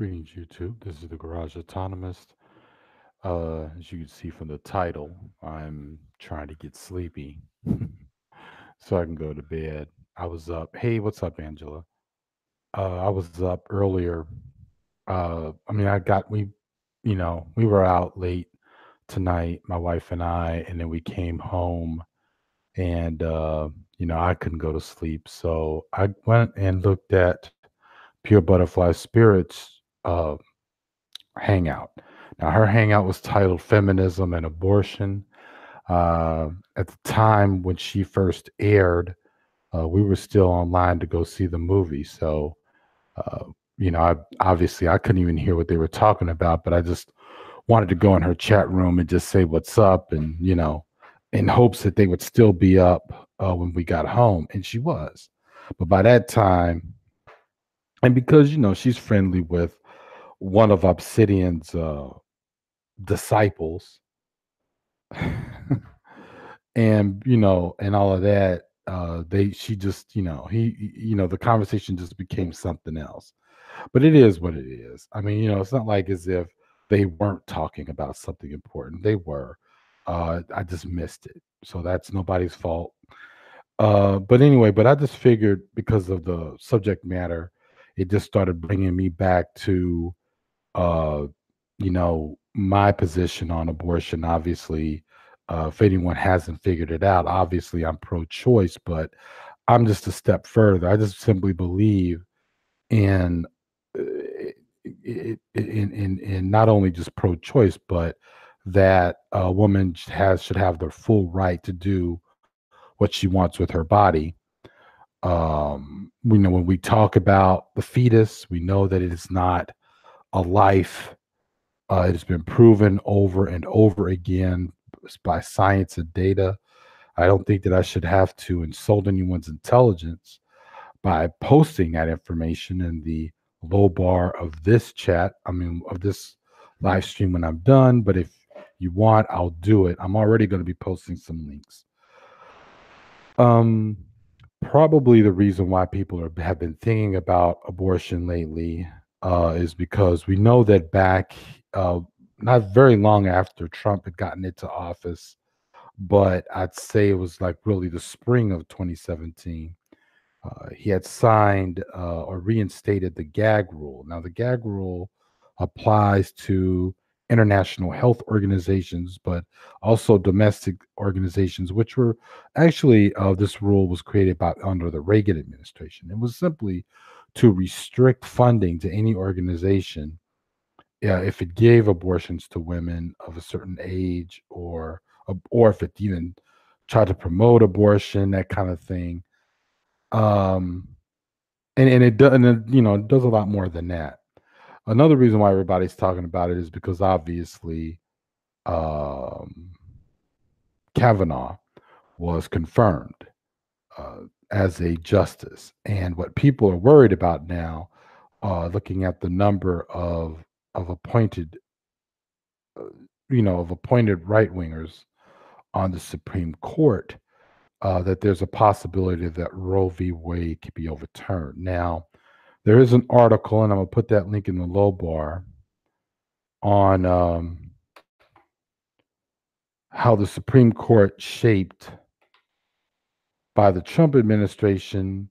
Greetings, YouTube. This is the Garage Autonomist. As you can see from the title, I'm trying to get sleepy so I can go to bed. I was up. Hey, what's up, Angela? I was up earlier. I mean, we were out late tonight, my wife and I, and then we came home and, I couldn't go to sleep. So I went and looked at Pure Butterfly Spirits hangout. Now, her hangout was titled Feminism and Abortion. At the time when she first aired, we were still online to go see the movie. So, uh, I couldn't even hear what they were talking about, but I just wanted to go in her chat room and just say what's up and, in hopes that they would still be up when we got home. And she was. But by that time, and because, she's friendly with one of Obsidian's disciples, and and all of that, they she just the conversation just became something else. But it is what it is. I mean, it's not like as if they weren't talking about something important. They were. I just missed it, so that's nobody's fault. But anyway, but I just figured because of the subject matter, it just started bringing me back to uh, my position on abortion. Obviously, if anyone hasn't figured it out, obviously I'm pro-choice, but I'm just a step further. I just simply believe in in not only just pro-choice, but that a woman should have the full right to do what she wants with her body. We know when we talk about the fetus, we know that it is not a life. It has been proven over and over again by science and data. I don't think that I should have to insult anyone's intelligence by posting that information in the low bar of this chat. I mean, of this live stream when I'm done. But if you want, I'll do it. I'm already going to be posting some links. Um, Probably the reason why people have been thinking about abortion lately is because we know that back not very long after Trump had gotten into office, but I'd say it was like really the spring of 2017. He had signed or reinstated the gag rule. Now, the gag rule applies to international health organizations, but also domestic organizations, which were actually, this rule was created by under the Reagan administration. It was simply to restrict funding to any organization if it gave abortions to women of a certain age, or if it even tried to promote abortion, that kind of thing. Um, and it does, and it does a lot more than that. Another reason why everybody's talking about it is because obviously, um, Kavanaugh was confirmed uh, as a justice, and what people are worried about now, looking at the number of appointed, uh, of appointed right wingers on the Supreme Court, that there's a possibility that Roe v. Wade could be overturned. Now, there is an article, and I'm gonna put that link in the low bar on how the Supreme Court shaped by the Trump administration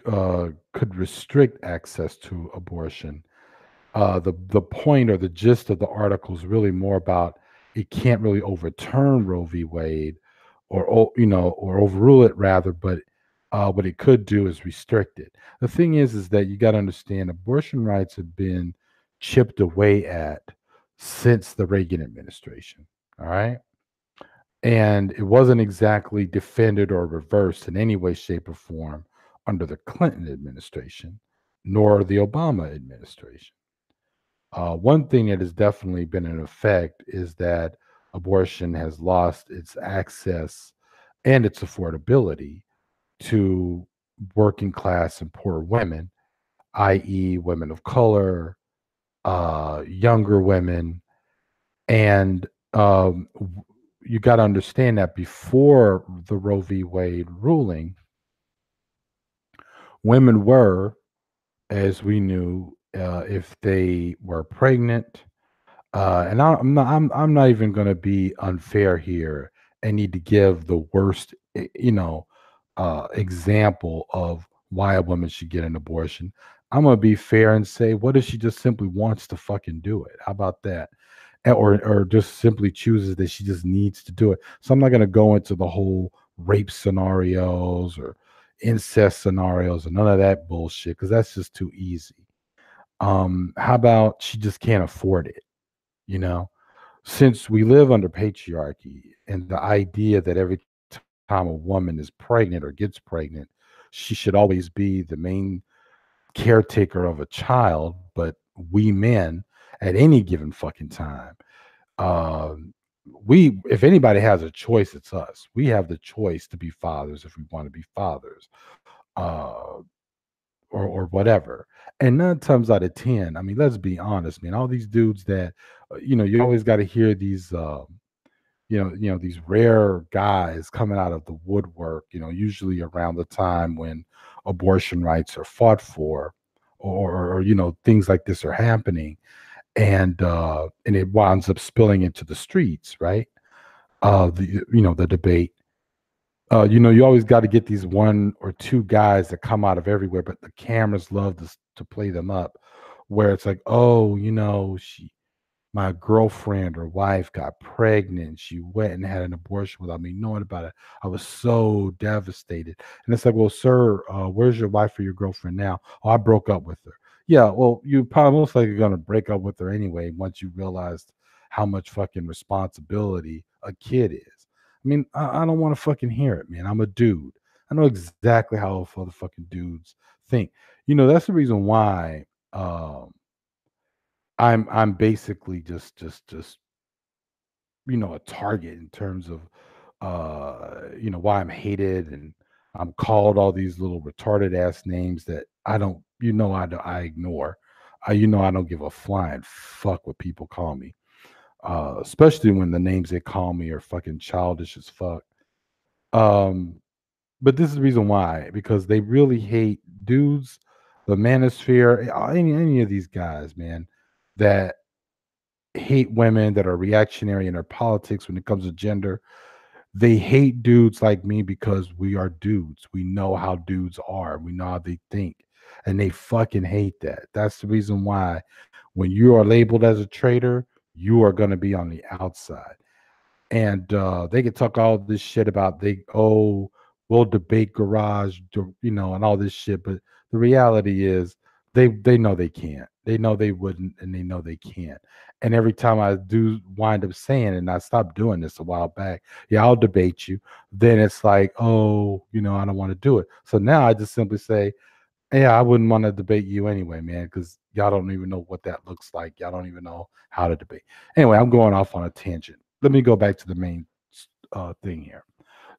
could restrict access to abortion. The point or the gist of the article is really more about it can't really overturn Roe v. Wade, or overrule it rather, but what it could do is restrict it. The thing is that you got to understand abortion rights have been chipped away at since the Reagan administration. All right. And it wasn't exactly defended or reversed in any way, shape, or form under the Clinton administration, nor the Obama administration. One thing that has definitely been in effect is that abortion has lost its access and its affordability to working class and poor women, i.e., women of color, younger women. And you got to understand that before the Roe v. Wade ruling, women were, as we knew, if they were pregnant. And I'm not even going to be unfair here and need to give the worst, example of why a woman should get an abortion. I'm going to be fair and say, what if she just simply wants to fucking do it? How about that? Or just simply chooses that she just needs to do it. So I'm not going to go into the whole rape scenarios or incest scenarios and none of that bullshit because that's just too easy. How about she just can't afford it? You know, since we live under patriarchy and the idea that every time a woman is pregnant or gets pregnant, she should always be the main caretaker of a child, but we men at any given fucking time, um, we if anybody has a choice, it's us. We have the choice to be fathers if we want to be fathers. Uh, or whatever. And 9 times out of 10, I mean, let's be honest, man, all these dudes that you always got to hear these these rare guys coming out of the woodwork, usually around the time when abortion rights are fought for or things like this are happening and it winds up spilling into the streets, right? The debate you always got to get these one or two guys that come out of everywhere, but the cameras love to play them up, where it's like, oh, my girlfriend or wife got pregnant. She went and had an abortion without me knowing about it. I was so devastated. And it's like, well, sir, where's your wife or your girlfriend now? Oh, I broke up with her. Yeah, well, you probably most likely going to break up with her anyway once you realized how much fucking responsibility a kid is. I mean, I don't want to fucking hear it, man. I'm a dude. I know exactly how other fucking dudes think. That's the reason why I'm basically just a target in terms of why I'm hated and I'm called all these little retarded ass names that I don't I ignore. I don't give a flying fuck what people call me. Especially when the names they call me are fucking childish as fuck. Um but this is the reason why, because they really hate dudes, the manosphere, any of these guys, man, that hate women, that are reactionary in their politics when it comes to gender. They hate dudes like me because we are dudes. We know how dudes are. We know how they think. And they fucking hate that. That's the reason why when you are labeled as a traitor, you are going to be on the outside. And they can talk all this shit about we'll debate and all this shit, but the reality is they know they can't. They know they wouldn't, and they know they can't. And every time I do wind up saying, and I stopped doing this a while back, yeah, I'll debate you. Then it's like, oh, I don't want to do it. So now I just simply say, yeah, I wouldn't want to debate you anyway, man, because y'all don't even know what that looks like. Y'all don't even know how to debate. Anyway, I'm going off on a tangent. Let me go back to the main thing here.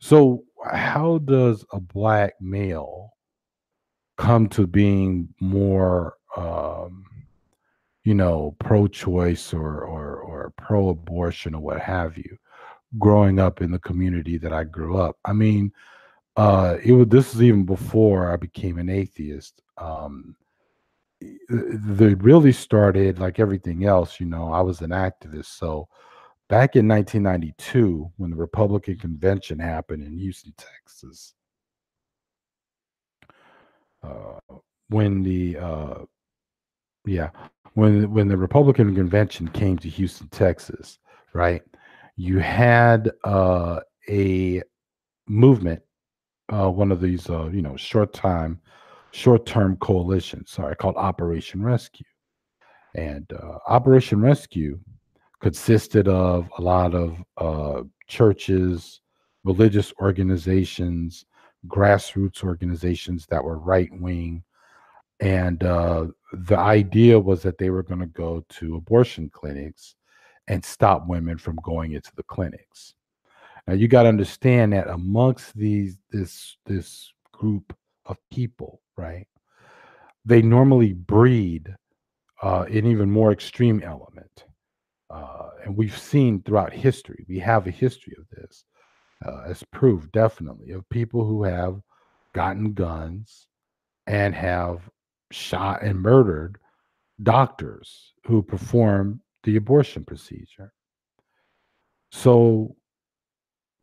So, how does a black male come to being more, pro-choice or pro-abortion or what have you? Growing up in the community that I grew up, I mean, it was this is even before I became an atheist. They really started like everything else. I was an activist. So back in 1992, when the Republican convention happened in Houston, Texas, uh, when the yeah, when the Republican convention came to Houston, Texas, right? You had a movement, one of these, short term coalitions, sorry, called Operation Rescue. And Operation Rescue consisted of a lot of churches, religious organizations, grassroots organizations that were right wing. And the idea was that they were going to go to abortion clinics and stop women from going into the clinics. Now you got to understand that amongst this group of people, right? They normally breed an even more extreme element. And we've seen throughout history, we have a history of this as proof, definitely, of people who have gotten guns and have shot and murdered, doctors who perform the abortion procedure. So,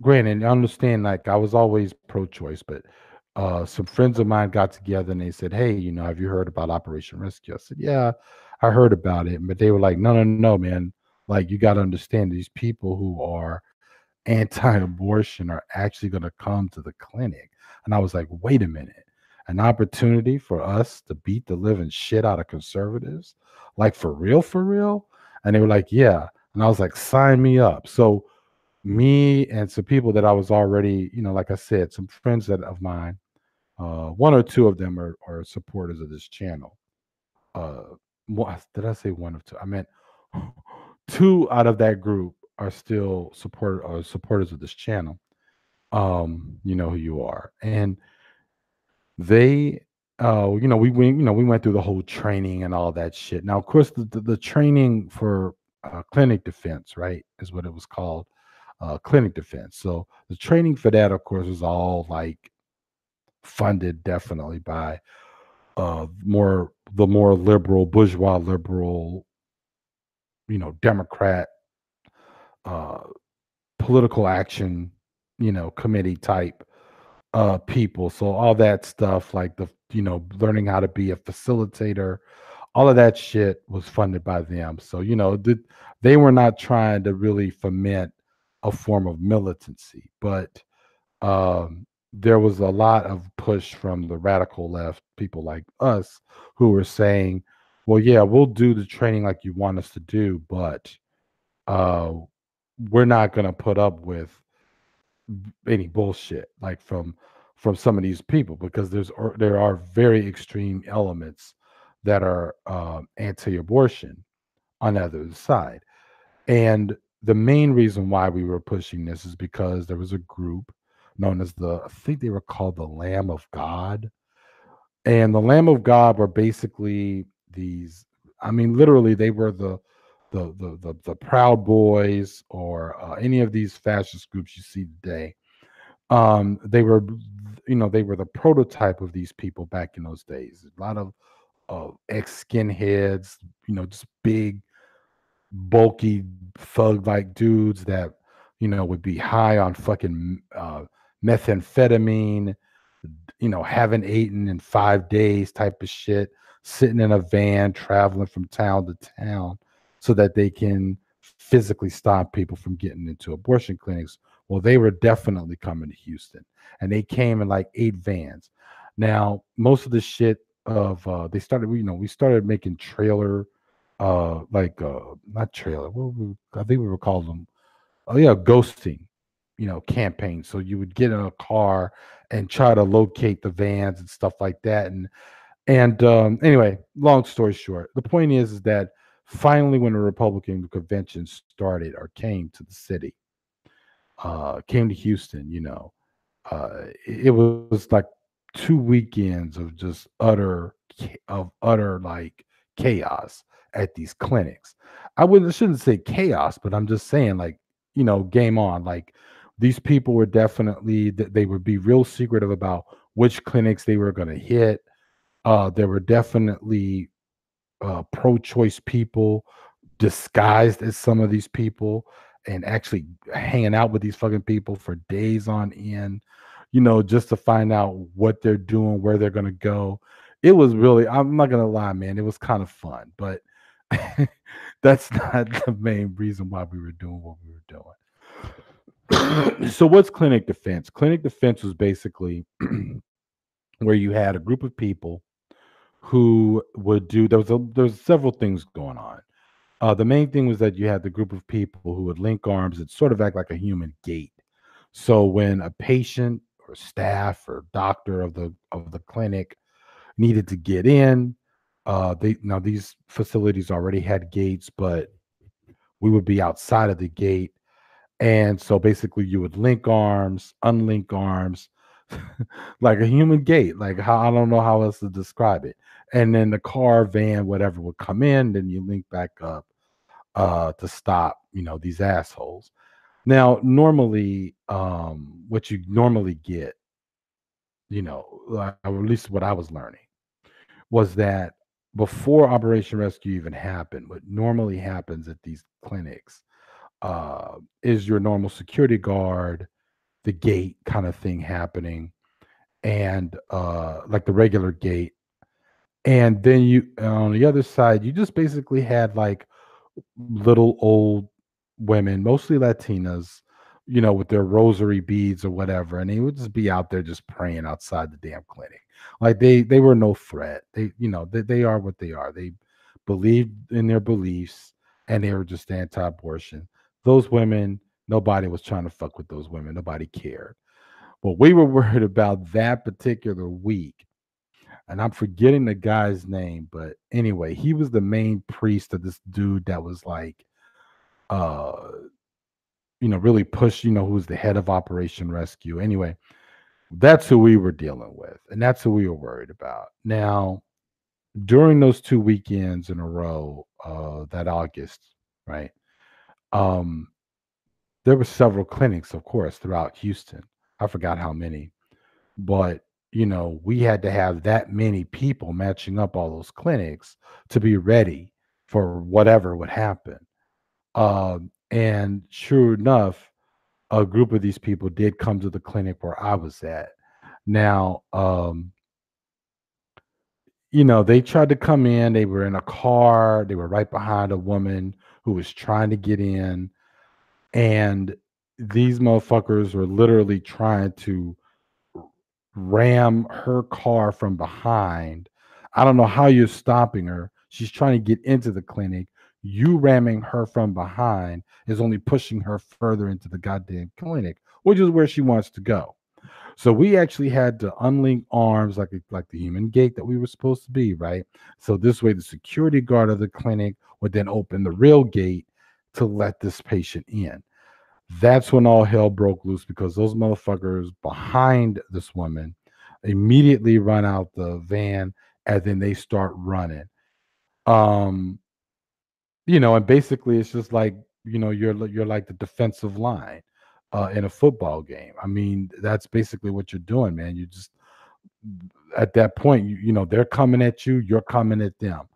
granted, I understand, like, I was always pro-choice, but, some friends of mine got together and they said, "Hey, have you heard about Operation Rescue?" I said, "Yeah, I heard about it." But they were like, "No, no, no, man. Like, you gotta understand these people who are anti-abortion are actually gonna come to the clinic." And I was like, "Wait a minute. An opportunity for us to beat the living shit out of conservatives? Like, for real, for real?" And they were like, "Yeah." And I was like, "Sign me up." So me and some people that I was already, like I said, some friends that of mine, one or two of them are supporters of this channel. Uh, did I say one of two? I meant two out of that group are still supporters of this channel. You know who you are, and they, we went through the whole training and all that shit. Now, of course, the training for clinic defense, right, is what it was called, clinic defense. So the training for that, of course, was all like funded definitely by the more liberal, bourgeois liberal, Democrat uh, political action, committee type people. So all that stuff, like learning how to be a facilitator, all of that shit was funded by them. So they were not trying to really foment a form of militancy, but there was a lot of push from the radical left, people like us, who were saying, "Well, yeah, we'll do the training like you want us to do, but uh, we're not going to put up with any bullshit like from some of these people because there are very extreme elements that are anti-abortion on the other side." And the main reason why we were pushing this is because there was a group known as I think they were called the Lamb of God. And the Lamb of God were basically these, I mean, literally, they were the Proud Boys or any of these fascist groups you see today. They were, they were the prototype of these people back in those days. A lot of ex skinheads, just big bulky thug like dudes that would be high on fucking methamphetamine, haven't eaten in 5 days type of shit, sitting in a van traveling from town to town so that they can physically stop people from getting into abortion clinics. Well, they were definitely coming to Houston, and they came in like 8 vans. Now most of the shit of they started, we started making trailer, like not trailer, I think we were calling them, oh yeah, ghosting, campaigns. So you would get in a car and try to locate the vans and stuff like that. And anyway, long story short, the point is that finally, when the Republican convention started or came to the city, came to Houston, it was like 2 weekends of just utter like chaos at these clinics. I shouldn't say chaos, but I'm just saying, like, game on. Like, these people were definitely they would be real secretive about which clinics they were going to hit. There were definitely pro-choice people disguised as some of these people and actually hanging out with these fucking people for days on end, just to find out what they're doing, where they're gonna go. It was really, I'm not gonna lie, man, it was kind of fun, but that's not the main reason why we were doing what we were doing. So what's clinic defense? Clinic defense was basically where you had a group of people who would do there was several things going on. The main thing was that you had the group of people who would link arms and sort of act like a human gate. So when a patient or staff or doctor of the clinic needed to get in, they now these facilities already had gates, but we would be outside of the gate. And so basically you would link arms, unlink arms, like a human gate, like how, I don't know how else to describe it. And then the car, van, whatever would come in, then you link back up to stop, these assholes. Now, normally, what you normally get, like, or at least what I was learning, was that before Operation Rescue even happened, what normally happens at these clinics is your normal security guard, the gate kind of thing happening, and like the regular gate. And then you on the other side, you just basically had like little old women, mostly Latinas, with their rosary beads or whatever, and they would just be out there just praying outside the damn clinic. Like they were no threat. They are what they are. They believed in their beliefs and they were just anti-abortion. Those women, nobody was trying to fuck with those women. Nobody cared. What we were worried about that particular week, and I'm forgetting the guy's name, but anyway, he was the main priest of this dude that was like uh really pushed, who was the head of Operation Rescue. Anyway, that's who we were dealing with, and that's who we were worried about. Now, during those 2 weekends in a row, that August, right? Um, there were several clinics, of course, throughout Houston. I forgot how many, but we had to have that many people matching up all those clinics to be ready for whatever would happen. And sure enough, a group of these people did come to the clinic where I was at. Now, they tried to come in. They were in a car. They were right behind a woman who was trying to get in. And these motherfuckers were literally trying to ram her car from behind. I don't know how you're stopping her. She's trying to get into the clinic. You ramming her from behind is only pushing her further into the goddamn clinic, which is where she wants to go. So we actually had to unlink arms like the human gate that we were supposed to be, right? So this way the security guard of the clinic would then open the real gate to let this patient in. That's when all hell broke loose because those motherfuckers behind this woman immediately run out the van and then they start running. Um, and basically it's just like, you're like the defensive line in a football game. I mean, that's basically what you're doing, man. You just at that point, they're coming at you, you're coming at them.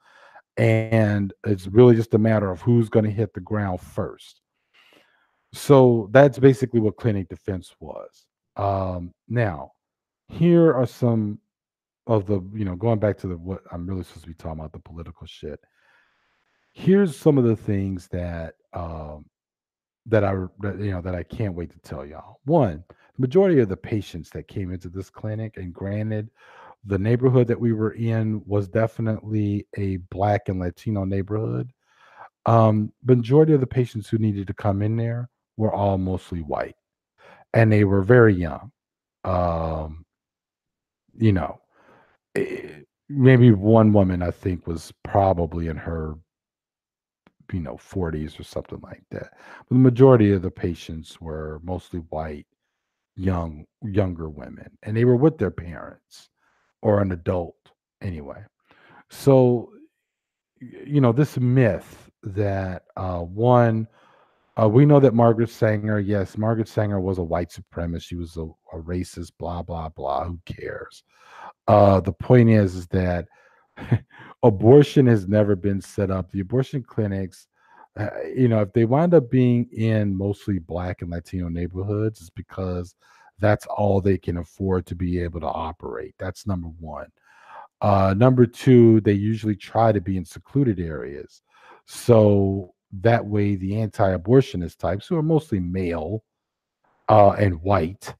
And it's really just a matter of who's going to hit the ground first. So that's basically what clinic defense was. Now, here are some of the, going back to the what I'm really supposed to be talking about, the political shit. Here's some of the things that I can't wait to tell y'all. One, the majority of the patients that came into this clinic, and granted, the neighborhood that we were in was definitely a Black and Latino neighborhood. Majority of the patients who needed to come in there were all mostly white, and they were very young. Um, you know, maybe one woman I think was probably in her 40s or something like that. But the majority of the patients were mostly white, younger women, and they were with their parents or an adult anyway. So, this myth that one we know that Margaret Sanger, yes, Margaret Sanger was a white supremacist. She was a racist, blah, blah, blah. Who cares? The point is that abortion has never been set up. The abortion clinics, if they wind up being in mostly Black and Latino neighborhoods, it's because that's all they can afford to be able to operate. That's number one. Number two, they usually try to be in secluded areas. So that way, the anti abortionist types, who are mostly male and white,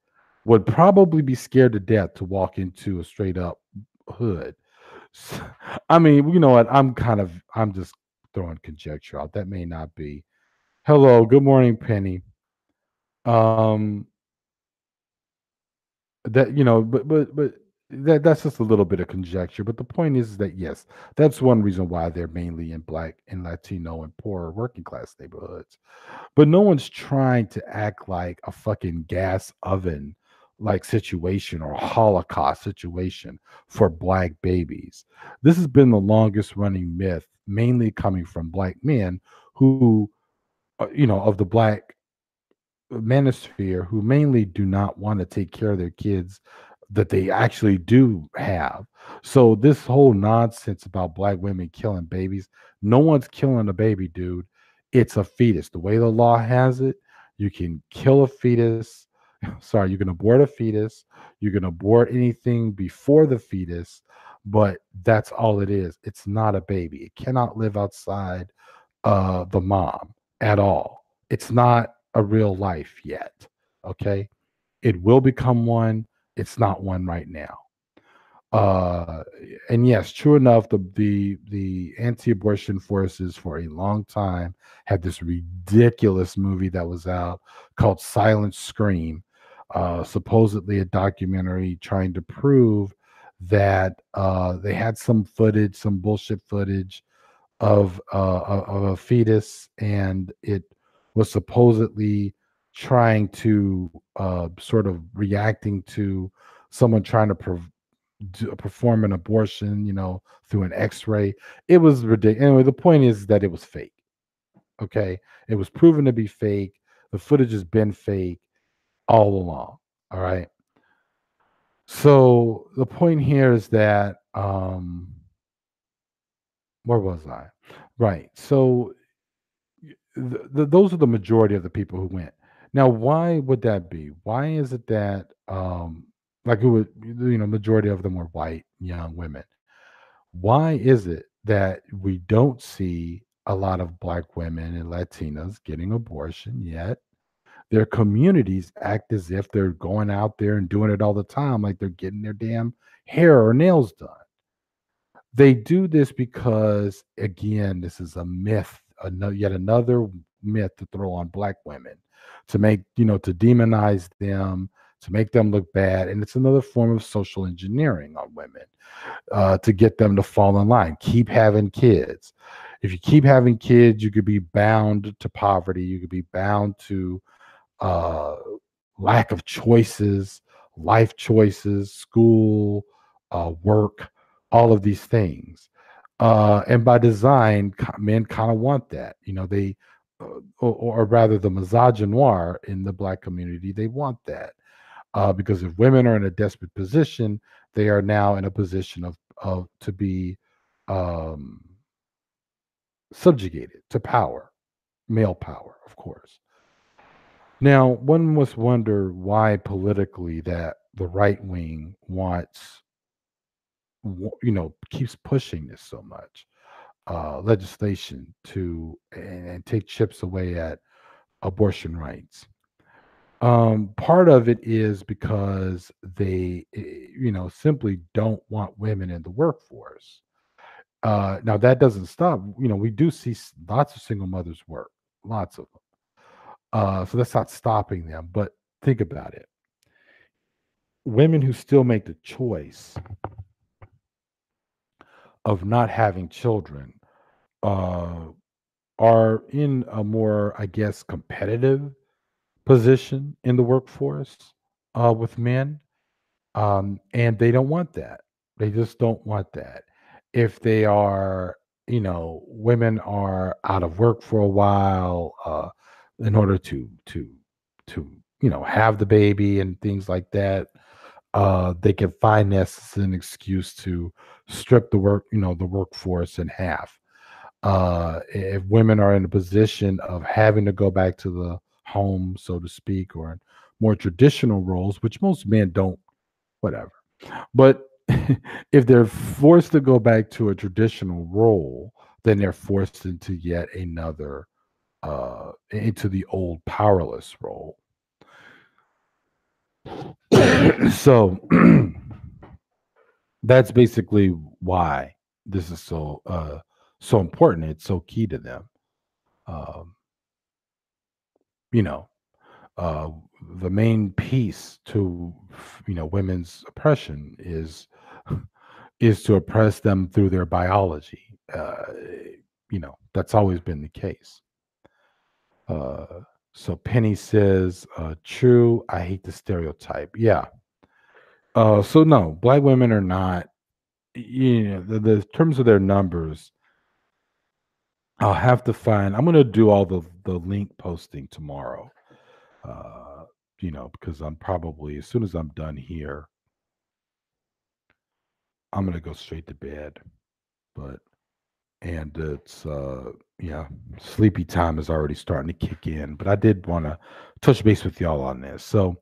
would probably be scared to death to walk into a straight up hood. S- I mean, you know what? I'm just throwing conjecture out. That may not be. Hello, good morning, Penny. Um, that but that's just a little bit of conjecture. But the point is that yes, that's one reason why they're mainly in Black and Latino and poorer working class neighborhoods. But no one's trying to act like a fucking gas oven like situation or a Holocaust situation for Black babies. This has been the longest running myth, mainly coming from Black men who, of the Black manosphere, who mainly do not want to take care of their kids that they actually do have. So this whole nonsense about black women killing babies, no one's killing a baby, dude. It's a fetus. The way the law has it, you can kill a fetus. Sorry, you can abort a fetus. You can abort anything before the fetus, but that's all it is. It's not a baby. It cannot live outside the mom at all. It's not a real life yet. Okay. It will become one. It's not one right now. Uh, and yes, true enough, the anti-abortion forces for a long time had this ridiculous movie that was out called Silent Scream, supposedly a documentary trying to prove that they had some footage, some bullshit footage of a fetus, and it was supposedly trying to sort of reacting to someone trying to perform an abortion, through an X-ray. It was ridiculous. Anyway, the point is that it was fake. Okay, it was proven to be fake. The footage has been fake all along. All right. So the point here is that where was I? Right. So those are the majority of the people who went. Now, why would that be? Why is it that like who would majority of them were white young women? Why is it that we don't see a lot of black women and Latinas getting abortion yet? Their communities act as if they're going out there and doing it all the time, like they're getting their damn hair or nails done. They do this because, again, this is a myth, yet another myth to throw on black women, to make, to demonize them, to make them look bad. And it's another form of social engineering on women, to get them to fall in line. Keep having kids. If you keep having kids, you could be bound to poverty. You could be bound to uh, lack of choices, life choices, school, work, all of these things. And by design, men kind of want that. They, or rather, the misogynoir in the black community, they want that. Because if women are in a desperate position, they are now in a position of to be um, subjugated to power, male power, of course. Now, one must wonder why politically that the right wing keeps pushing this so much legislation to and take chips away at abortion rights. Part of it is because they, simply don't want women in the workforce. Now that doesn't stop. We do see lots of single mothers work, lots of them. So that's not stopping them. But think about it: women who still make the choice of not having children uh, are in a more, I guess, competitive position in the workforce with men. And they don't want that. They just don't want that. If they are, women are out of work for a while, in order to have the baby and things like that, they can find this as an excuse to strip the workforce in half. If women are in a position of having to go back to the home, so to speak, or in more traditional roles, which most men don't, whatever. But if they're forced to go back to a traditional role, then they're forced into yet another, into the old powerless role. So that's basically why this is so important. It's so key to them. Um, you know, uh, the main piece to women's oppression is to oppress them through their biology. That's always been the case. Uh, so Penny says, "True. I hate the stereotype." Yeah. So no, black women are not. The terms of their numbers. I'll have to find. I'm going to do all the link posting tomorrow. Uh, because I'm probably as soon as I'm done here. I'm gonna go straight to bed. But and it's yeah, sleepy time is already starting to kick in. But I did want to touch base with y'all on this. So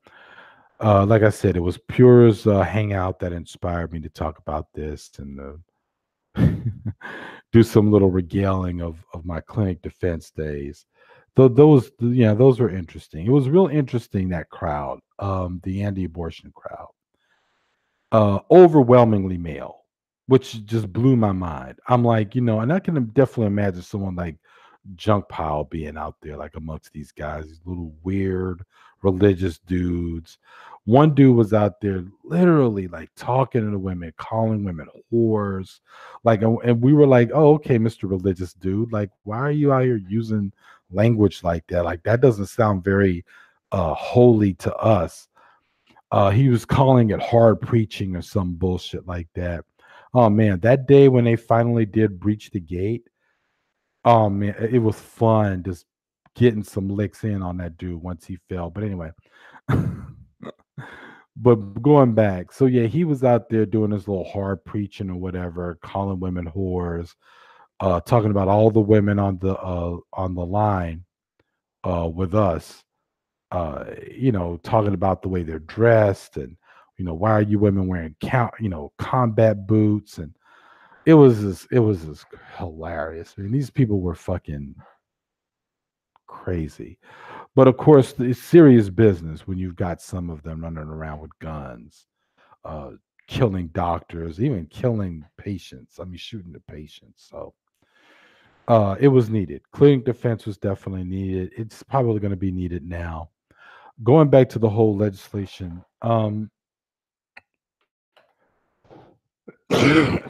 like I said, it was Pure's hangout that inspired me to talk about this and do some little regaling of my clinic defense days. Though those, yeah, those were interesting. It was real interesting, that crowd, the anti-abortion crowd, overwhelmingly male, which just blew my mind. I'm like, and I can definitely imagine someone like junk pile being out there like amongst these guys, these little weird religious dudes. One dude was out there literally like talking to the women, calling women whores. Like, and we were like, oh, okay, Mr. Religious dude, like, why are you out here using language like that? Like, that doesn't sound very holy to us. He was calling it hard preaching or some bullshit like that. Oh man, that day when they finally did breach the gate, oh man, it was fun just getting some licks in on that dude once he fell. But anyway, but going back, so yeah, he was out there doing his little hard preaching or whatever, calling women whores, talking about all the women on the line with us, talking about the way they're dressed and why are you women wearing combat boots, and it was just hilarious. I mean, these people were fucking crazy. But of course, it's serious business when you've got some of them running around with guns, uh, killing doctors, even killing patients. I mean, shooting the patients. So it was needed. Clinic defense was definitely needed. It's probably going to be needed now. Going back to the whole legislation,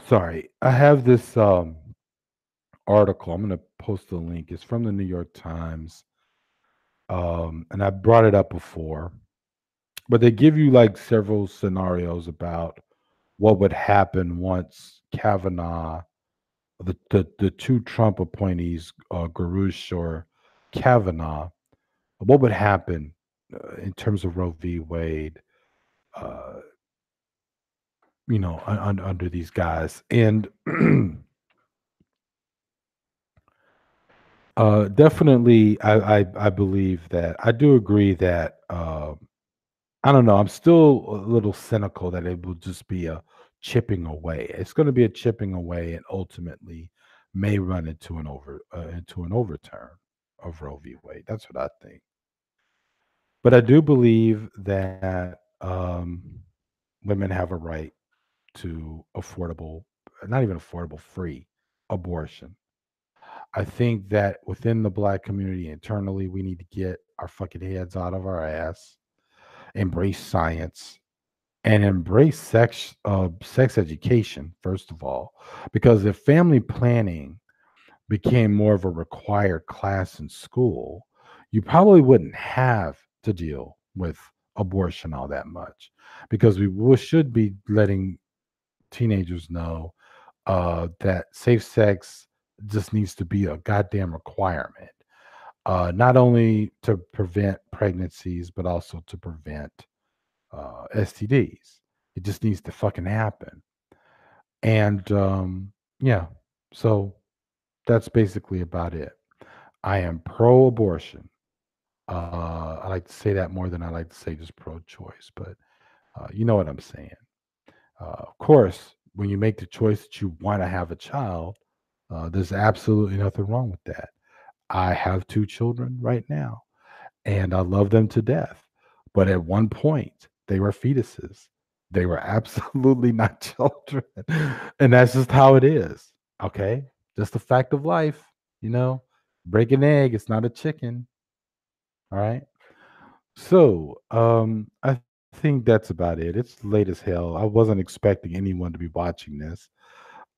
sorry, I have this article. I'm going to post the link. It's from the New York Times, and I brought it up before. But they give you like several scenarios about what would happen once Kavanaugh, the two Trump appointees, Garush or Kavanaugh, what would happen in terms of Roe v. Wade, uh, under these guys. And definitely, I believe that I do agree that I don't know. I'm still a little cynical that it will just be a chipping away. It's going to be a chipping away, and ultimately may run into an overturn of Roe v. Wade. That's what I think. But I do believe that women have a right to affordable, not even affordable, free abortion. I think that within the black community internally, we need to get our fucking heads out of our ass, embrace science, and embrace sex education first of all, because if family planning became more of a required class in school, you probably wouldn't have to deal with abortion all that much, because should be letting teenagers know that safe sex just needs to be a goddamn requirement, not only to prevent pregnancies but also to prevent STDs. It just needs to fucking happen. And yeah, so that's basically about it. I am pro abortion. I like to say that more than I like to say just pro choice, but you know what I'm saying. Of course, when you make the choice that you want to have a child, there's absolutely nothing wrong with that. I have two children right now, and I love them to death. But at one point, they were fetuses. They were absolutely not children. And that's just how it is. Okay. Just a fact of life. You know, break an egg, it's not a chicken. All right. So I think that's about it. It's late as hell. I wasn't expecting anyone to be watching this.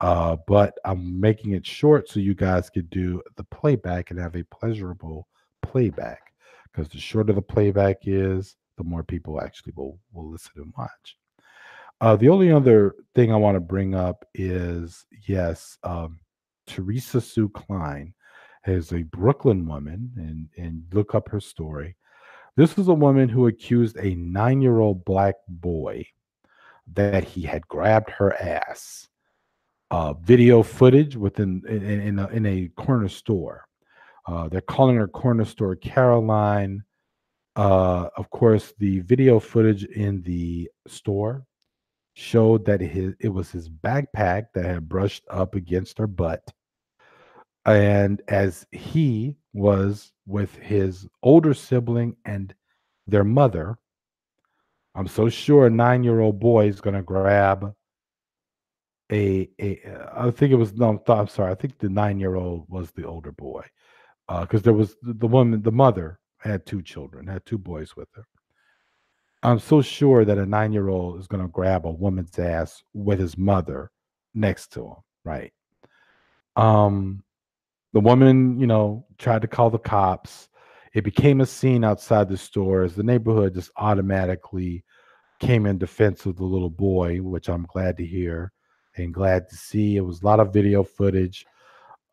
But I'm making it short so you guys could do the playback and have a pleasurable playback. Because the shorter the playback is, the more people actually will listen and watch. The only other thing I want to bring up is yes, Teresa Sue Klein is a Brooklyn woman, and look up her story. This is a woman who accused a 9-year-old black boy that he had grabbed her ass. Video footage in a corner store. They're calling her corner store Caroline. Of course, the video footage in the store showed that it was his backpack that had brushed up against her butt. And as he was with his older sibling and their mother, I'm so sure a 9-year-old boy is going to grab I think it was no, I'm sorry. I think the 9-year-old was the older boy because there was the woman, the mother had two children, had two boys with her. I'm so sure that a 9-year-old is going to grab a woman's ass with his mother next to him, right? Um, the woman, tried to call the cops. It became a scene outside the stores. The neighborhood just automatically came in defense of the little boy, which I'm glad to hear and glad to see. It was a lot of video footage.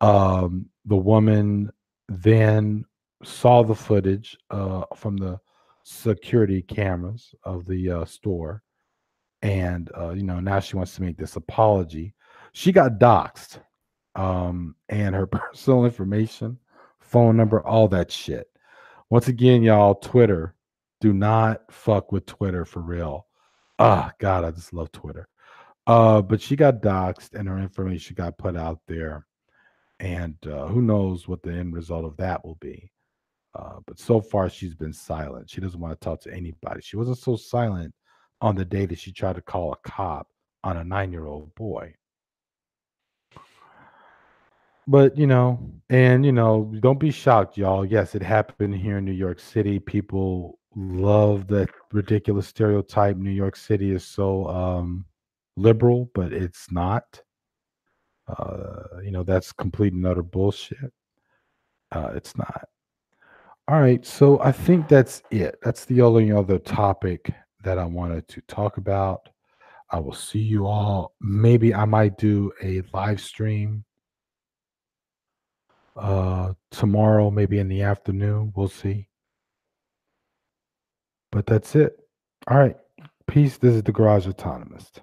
The woman then saw the footage from the security cameras of the store, and now she wants to make this apology. She got doxxed, and her personal information, phone number, all that shit. Once again, y'all, Twitter, do not fuck with Twitter for real. Ah, God, I just love Twitter. But she got doxxed and her information got put out there. And who knows what the end result of that will be. But so far, she's been silent. She doesn't want to talk to anybody. She wasn't so silent on the day that she tried to call a cop on a 9-year-old boy. But, don't be shocked, y'all. Yes, it happened here in New York City. People love that ridiculous stereotype. New York City is so liberal, but it's not. That's complete and utter bullshit. It's not. All right, so I think that's it. That's the only other topic that I wanted to talk about. I will see you all. Maybe I might do a live stream tomorrow, maybe in the afternoon. We'll see. But that's it. All right. Peace. This is the Garage Autonomist.